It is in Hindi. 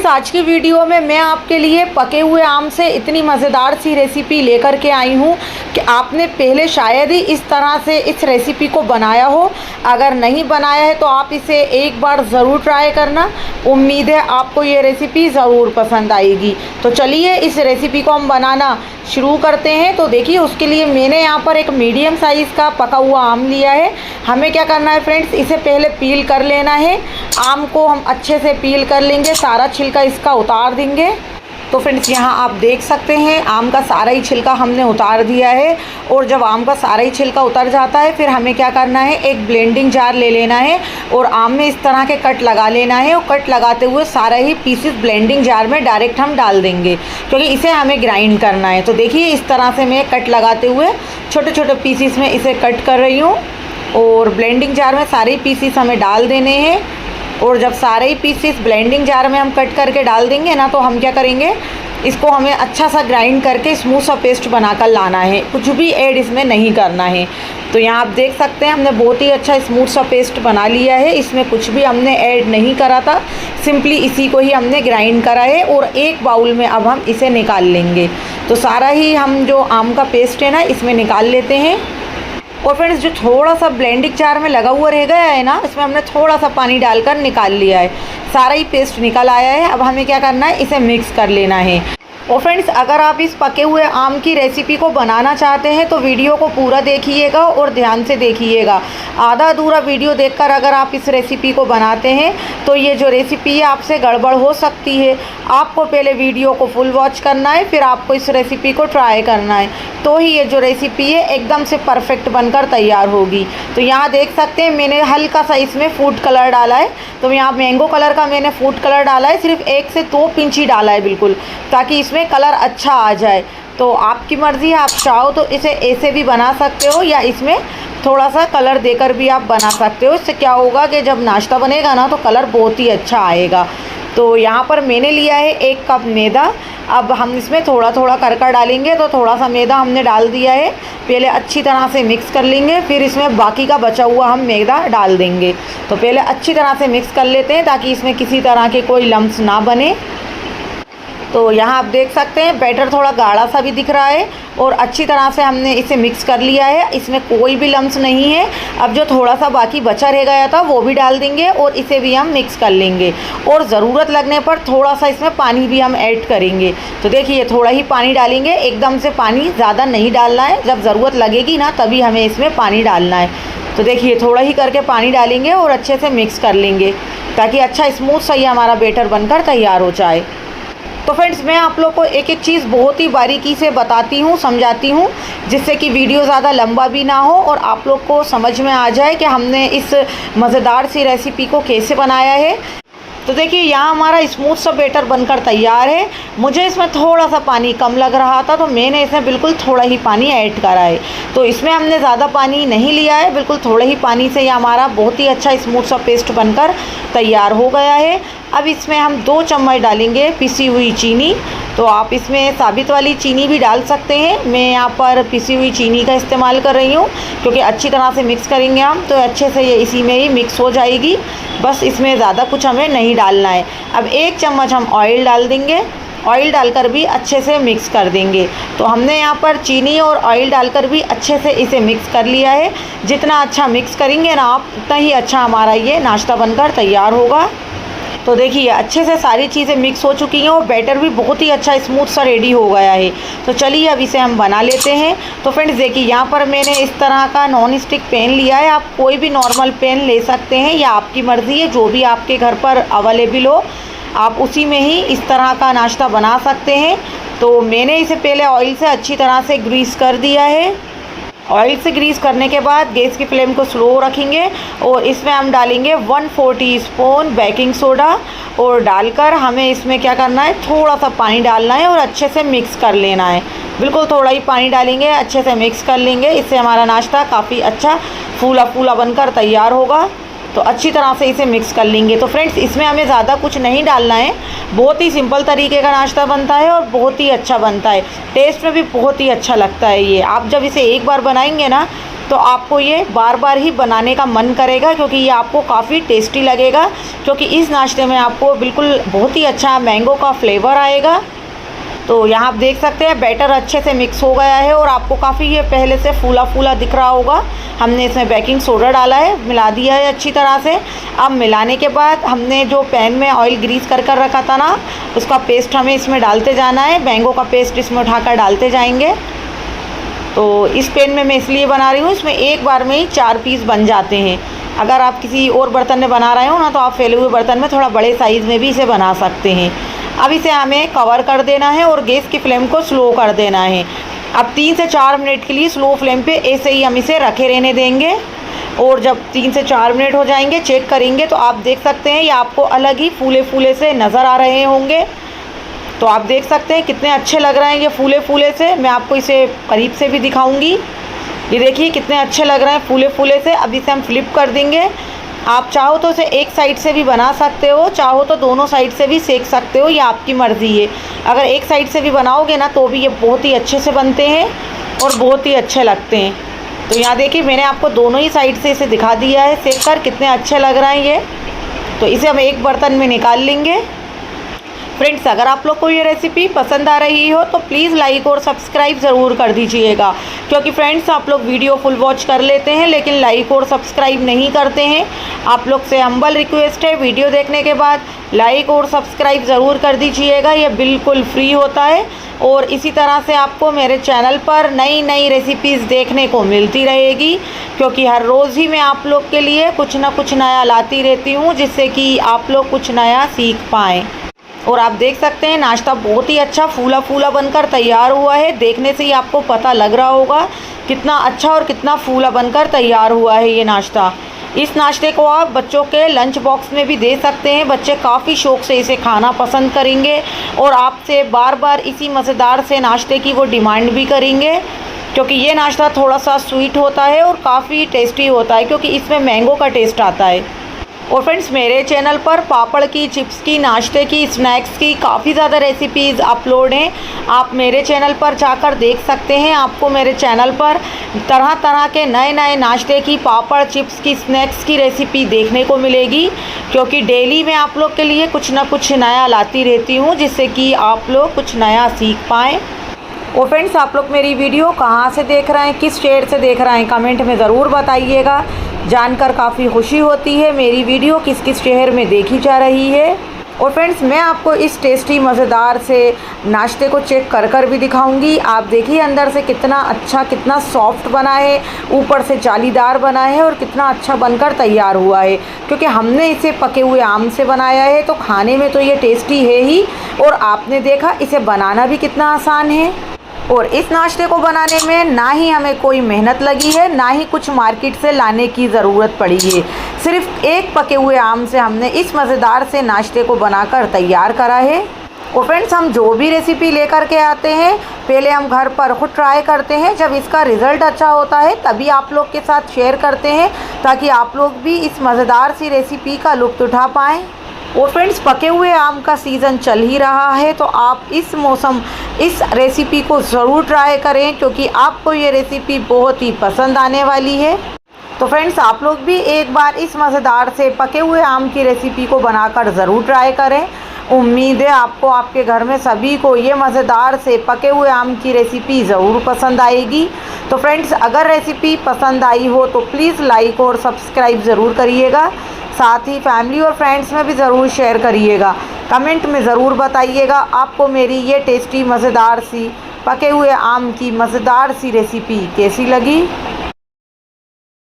फ्रेंड्स, आज की वीडियो में मैं आपके लिए पके हुए आम से इतनी मज़ेदार सी रेसिपी लेकर के आई हूँ कि आपने पहले शायद ही इस तरह से इस रेसिपी को बनाया हो। अगर नहीं बनाया है तो आप इसे एक बार ज़रूर ट्राई करना। उम्मीद है आपको ये रेसिपी ज़रूर पसंद आएगी। तो चलिए इस रेसिपी को हम बनाना शुरू करते हैं। तो देखिए, उसके लिए मैंने यहाँ पर एक मीडियम साइज़ का पका हुआ आम लिया है। हमें क्या करना है फ्रेंड्स, इसे पहले पील कर लेना है। आम को हम अच्छे से पील कर लेंगे, सारा छिलका इसका उतार देंगे। तो फ्रेंड्स, यहाँ आप देख सकते हैं आम का सारा ही छिलका हमने उतार दिया है। और जब आम का सारा ही छिलका उतर जाता है, फिर हमें क्या करना है, एक ब्लेंडिंग जार ले लेना है और आम में इस तरह के कट लगा लेना है। और कट लगाते हुए सारा ही पीसेस ब्लेंडिंग जार में डायरेक्ट हम डाल देंगे, क्योंकि इसे हमें ग्राइंड करना है। तो देखिए, इस तरह से मैं कट लगाते हुए छोटे छोटे पीसेस में इसे कट कर रही हूँ। और ब्लेंडिंग जार में सारे पीसेस हमें डाल देने हैं। और जब सारे ही पीसेस ब्लेंडिंग जार में हम कट करके डाल देंगे ना, तो हम क्या करेंगे, इसको हमें अच्छा सा ग्राइंड करके स्मूथ सा पेस्ट बनाकर लाना है। कुछ भी ऐड इसमें नहीं करना है। तो यहाँ आप देख सकते हैं हमने बहुत ही अच्छा स्मूथ सा पेस्ट बना लिया है। इसमें कुछ भी हमने ऐड नहीं करा था, सिंपली इसी को ही हमने ग्राइंड करा है। और एक बाउल में अब हम इसे निकाल लेंगे। तो सारा ही हम जो आम का पेस्ट है ना, इसमें निकाल लेते हैं। और फ्रेंड्स, जो थोड़ा सा ब्लेंडिंग जार में लगा हुआ रह गया है ना, इसमें हमने थोड़ा सा पानी डालकर निकाल लिया है। सारा ही पेस्ट निकल आया है। अब हमें क्या करना है, इसे मिक्स कर लेना है। और फ्रेंड्स, अगर आप इस पके हुए आम की रेसिपी को बनाना चाहते हैं तो वीडियो को पूरा देखिएगा और ध्यान से देखिएगा। आधा अधूरा वीडियो देखकर अगर आप इस रेसिपी को बनाते हैं तो ये जो रेसिपी है आपसे गड़बड़ हो सकती है। आपको पहले वीडियो को फुल वॉच करना है, फिर आपको इस रेसिपी को ट्राई करना है, तो ही ये जो रेसिपी है एकदम से परफेक्ट बनकर तैयार होगी। तो यहाँ देख सकते हैं मैंने हल्का सा इसमें फूड कलर डाला है। तो यहाँ मैंगो कलर का मैंने फूड कलर डाला है, सिर्फ 1 से 2 पिंच ही डाला है बिल्कुल, ताकि इसमें कलर अच्छा आ जाए। तो आपकी मर्ज़ी है, आप चाहो तो इसे ऐसे भी बना सकते हो या इसमें थोड़ा सा कलर देकर भी आप बना सकते हो। इससे क्या होगा कि जब नाश्ता बनेगा ना, तो कलर बहुत ही अच्छा आएगा। तो यहाँ पर मैंने लिया है 1 कप मैदा। अब हम इसमें थोड़ा थोड़ा कर डालेंगे। तो थोड़ा सा मैदा हमने डाल दिया है, पहले अच्छी तरह से मिक्स कर लेंगे, फिर इसमें बाकी का बचा हुआ हम मैदा डाल देंगे। तो पहले अच्छी तरह से मिक्स कर लेते हैं, ताकि इसमें किसी तरह के कोई लम्स ना बने। तो यहाँ आप देख सकते हैं बैटर थोड़ा गाढ़ा सा भी दिख रहा है और अच्छी तरह से हमने इसे मिक्स कर लिया है। इसमें कोई भी लम्स नहीं है। अब जो थोड़ा सा बाकी बचा रह गया था वो भी डाल देंगे और इसे भी हम मिक्स कर लेंगे। और ज़रूरत लगने पर थोड़ा सा इसमें पानी भी हम ऐड करेंगे। तो देखिए, थोड़ा ही पानी डालेंगे, एकदम से पानी ज़्यादा नहीं डालना है। जब ज़रूरत लगेगी ना, तभी हमें इसमें पानी डालना है। तो देखिए, थोड़ा ही करके पानी डालेंगे और अच्छे से मिक्स कर लेंगे, ताकि अच्छा स्मूथ सा ये हमारा बैटर बनकर तैयार हो जाए। तो फ्रेंड्स, मैं आप लोग को एक एक चीज़ बहुत ही बारीकी से बताती हूँ, समझाती हूँ, जिससे कि वीडियो ज़्यादा लंबा भी ना हो और आप लोग को समझ में आ जाए कि हमने इस मज़ेदार सी रेसिपी को कैसे बनाया है। तो देखिए, यहाँ हमारा स्मूथ सा बैटर बनकर तैयार है। मुझे इसमें थोड़ा सा पानी कम लग रहा था, तो मैंने इसमें बिल्कुल थोड़ा ही पानी ऐड करा है। तो इसमें हमने ज़्यादा पानी नहीं लिया है, बिल्कुल थोड़े ही पानी से ये हमारा बहुत ही अच्छा स्मूथ सा पेस्ट बनकर तैयार हो गया है। अब इसमें हम 2 चम्मच डालेंगे पिसी हुई चीनी। तो आप इसमें साबित वाली चीनी भी डाल सकते हैं। मैं यहाँ पर पिसी हुई चीनी का इस्तेमाल कर रही हूँ, क्योंकि अच्छी तरह से मिक्स करेंगे हम तो अच्छे से ये इसी में ही मिक्स हो जाएगी। बस इसमें ज़्यादा कुछ हमें नहीं डालना है। अब 1 चम्मच हम ऑयल डाल देंगे। ऑयल डालकर भी अच्छे से मिक्स कर देंगे। तो हमने यहाँ पर चीनी और ऑयल डालकर भी अच्छे से इसे मिक्स कर लिया है। जितना अच्छा मिक्स करेंगे ना आप, उतना ही अच्छा हमारा ये नाश्ता बनकर तैयार होगा। तो देखिए, अच्छे से सारी चीज़ें मिक्स हो चुकी हैं और बैटर भी बहुत ही अच्छा स्मूथ सा रेडी हो गया है। तो चलिए अब इसे हम बना लेते हैं। तो फ्रेंड्स देखिए, यहाँ पर मैंने इस तरह का नॉन स्टिक पैन लिया है। आप कोई भी नॉर्मल पैन ले सकते हैं, या आपकी मर्ज़ी है, जो भी आपके घर पर अवेलेबल हो आप उसी में ही इस तरह का नाश्ता बना सकते हैं। तो मैंने इसे पहले ऑयल से अच्छी तरह से ग्रीस कर दिया है। ऑयल से ग्रीस करने के बाद गैस की फ्लेम को स्लो रखेंगे और इसमें हम डालेंगे 1/4 टीस्पून बेकिंग सोडा। और डालकर हमें इसमें क्या करना है, थोड़ा सा पानी डालना है और अच्छे से मिक्स कर लेना है। बिल्कुल थोड़ा ही पानी डालेंगे, अच्छे से मिक्स कर लेंगे। इससे हमारा नाश्ता काफ़ी अच्छा फूला फूला बनकर तैयार होगा। तो अच्छी तरह से इसे मिक्स कर लेंगे। तो फ्रेंड्स, इसमें हमें ज़्यादा कुछ नहीं डालना है। बहुत ही सिंपल तरीके का नाश्ता बनता है और बहुत ही अच्छा बनता है। टेस्ट में भी बहुत ही अच्छा लगता है ये। आप जब इसे एक बार बनाएंगे ना, तो आपको ये बार बार ही बनाने का मन करेगा, क्योंकि ये आपको काफ़ी टेस्टी लगेगा। क्योंकि इस नाश्ते में आपको बिल्कुल बहुत ही अच्छा मैंगो का फ्लेवर आएगा। तो यहाँ आप देख सकते हैं बैटर अच्छे से मिक्स हो गया है और आपको काफ़ी ये पहले से फूला फूला दिख रहा होगा। हमने इसमें बेकिंग सोडा डाला है, मिला दिया है अच्छी तरह से। अब मिलाने के बाद हमने जो पैन में ऑयल ग्रीस कर रखा था ना, उसका पेस्ट हमें इसमें डालते जाना है। मैंगो का पेस्ट इसमें उठाकर डालते जाएंगे। तो इस पैन में मैं इसलिए बना रही हूँ, इसमें एक बार में ही 4 पीस बन जाते हैं। अगर आप किसी और बर्तन में बना रहे हो ना, तो आप फैले हुए बर्तन में थोड़ा बड़े साइज़ में भी इसे बना सकते हैं। अब इसे हमें कवर कर देना है और गैस की फ्लेम को स्लो कर देना है। अब 3 से 4 मिनट के लिए स्लो फ्लेम पे ऐसे ही हम इसे रखे रहने देंगे। और जब 3 से 4 मिनट हो जाएंगे, चेक करेंगे तो आप देख सकते हैं ये आपको अलग ही फूले फूले से नज़र आ रहे होंगे। तो आप देख सकते हैं कितने अच्छे लग रहे हैं ये फूले फूले से। मैं आपको इसे करीब से भी दिखाऊंगी। ये देखिए कितने अच्छे लग रहे हैं फूले फूले से। अब इसे हम फ्लिप कर देंगे। आप चाहो तो इसे एक साइड से भी बना सकते हो, चाहो तो दोनों साइड से भी सेक सकते हो, ये आपकी मर्ज़ी है। अगर एक साइड से भी बनाओगे ना, तो भी ये बहुत ही अच्छे से बनते हैं और बहुत ही अच्छे लगते हैं। तो यहाँ देखिए मैंने आपको दोनों ही साइड से इसे दिखा दिया है सेक कर, कितने अच्छे लग रहे हैं ये। तो इसे हम एक बर्तन में निकाल लेंगे। फ्रेंड्स, अगर आप लोग को ये रेसिपी पसंद आ रही हो तो प्लीज़ लाइक और सब्सक्राइब ज़रूर कर दीजिएगा। क्योंकि फ्रेंड्स, आप लोग वीडियो फुल वॉच कर लेते हैं लेकिन लाइक और सब्सक्राइब नहीं करते हैं। आप लोग से हम्बल रिक्वेस्ट है, वीडियो देखने के बाद लाइक और सब्सक्राइब ज़रूर कर दीजिएगा। ये बिल्कुल फ्री होता है और इसी तरह से आपको मेरे चैनल पर नई नई रेसिपीज़ देखने को मिलती रहेगी। क्योंकि हर रोज़ ही मैं आप लोग के लिए कुछ ना कुछ नया लाती रहती हूँ, जिससे कि आप लोग कुछ नया सीख पाएँ। और आप देख सकते हैं नाश्ता बहुत ही अच्छा फूला फूला बनकर तैयार हुआ है। देखने से ही आपको पता लग रहा होगा कितना अच्छा और कितना फूला बनकर तैयार हुआ है ये नाश्ता। इस नाश्ते को आप बच्चों के लंच बॉक्स में भी दे सकते हैं। बच्चे काफ़ी शौक़ से इसे खाना पसंद करेंगे और आपसे बार बार इसी मज़ेदार से नाश्ते की वो डिमांड भी करेंगे। क्योंकि ये नाश्ता थोड़ा सा स्वीट होता है और काफ़ी टेस्टी होता है, क्योंकि इसमें मैंगो का टेस्ट आता है। और फ्रेंड्स, मेरे चैनल पर पापड़ की, चिप्स की, नाश्ते की, स्नैक्स की काफ़ी ज़्यादा रेसिपीज़ अपलोड हैं। आप मेरे चैनल पर जाकर देख सकते हैं। आपको मेरे चैनल पर तरह तरह के नए नए नाश्ते की, पापड़, चिप्स की, स्नैक्स की रेसिपी देखने को मिलेगी। क्योंकि डेली मैं आप लोग के लिए कुछ ना कुछ नया लाती रहती हूँ, जिससे कि आप लोग कुछ नया सीख पाएँ। और फ्रेंड्स, आप लोग मेरी वीडियो कहाँ से देख रहे हैं, किस शहर से देख रहे हैं, कमेंट में ज़रूर बताइएगा। जानकर काफ़ी खुशी होती है मेरी वीडियो किस किस शहर में देखी जा रही है। और फ्रेंड्स, मैं आपको इस टेस्टी मज़ेदार से नाश्ते को चेक कर भी दिखाऊंगी। आप देखिए अंदर से कितना अच्छा, कितना सॉफ्ट बना है, ऊपर से जालीदार बना है और कितना अच्छा बनकर तैयार हुआ है। क्योंकि हमने इसे पके हुए आम से बनाया है, तो खाने में तो ये टेस्टी है ही। और आपने देखा इसे बनाना भी कितना आसान है। और इस नाश्ते को बनाने में ना ही हमें कोई मेहनत लगी है, ना ही कुछ मार्केट से लाने की ज़रूरत पड़ी है। सिर्फ एक पके हुए आम से हमने इस मज़ेदार से नाश्ते को बनाकर तैयार करा है। और फ्रेंड्स, हम जो भी रेसिपी लेकर के आते हैं, पहले हम घर पर खुद ट्राई करते हैं। जब इसका रिज़ल्ट अच्छा होता है तभी आप लोग के साथ शेयर करते हैं, ताकि आप लोग भी इस मज़ेदार सी रेसिपी का लुत्फ़ उठा पाएँ। और फ्रेंड्स, पके हुए आम का सीज़न चल ही रहा है, तो आप इस मौसम इस रेसिपी को ज़रूर ट्राई करें, क्योंकि आपको ये रेसिपी बहुत ही पसंद आने वाली है। तो फ्रेंड्स, आप लोग भी एक बार इस मज़ेदार से पके हुए आम की रेसिपी को बनाकर ज़रूर ट्राई करें। उम्मीद है आपको, आपके घर में सभी को ये मज़ेदार से पके हुए आम की रेसिपी ज़रूर पसंद आएगी। तो फ्रेंड्स, अगर रेसिपी पसंद आई हो तो प्लीज़ लाइक और सब्सक्राइब ज़रूर करिएगा। साथ ही फैमिली और फ्रेंड्स में भी ज़रूर शेयर करिएगा। कमेंट में ज़रूर बताइएगा आपको मेरी ये टेस्टी मज़ेदार सी पके हुए आम की मज़ेदार सी रेसिपी कैसी लगी।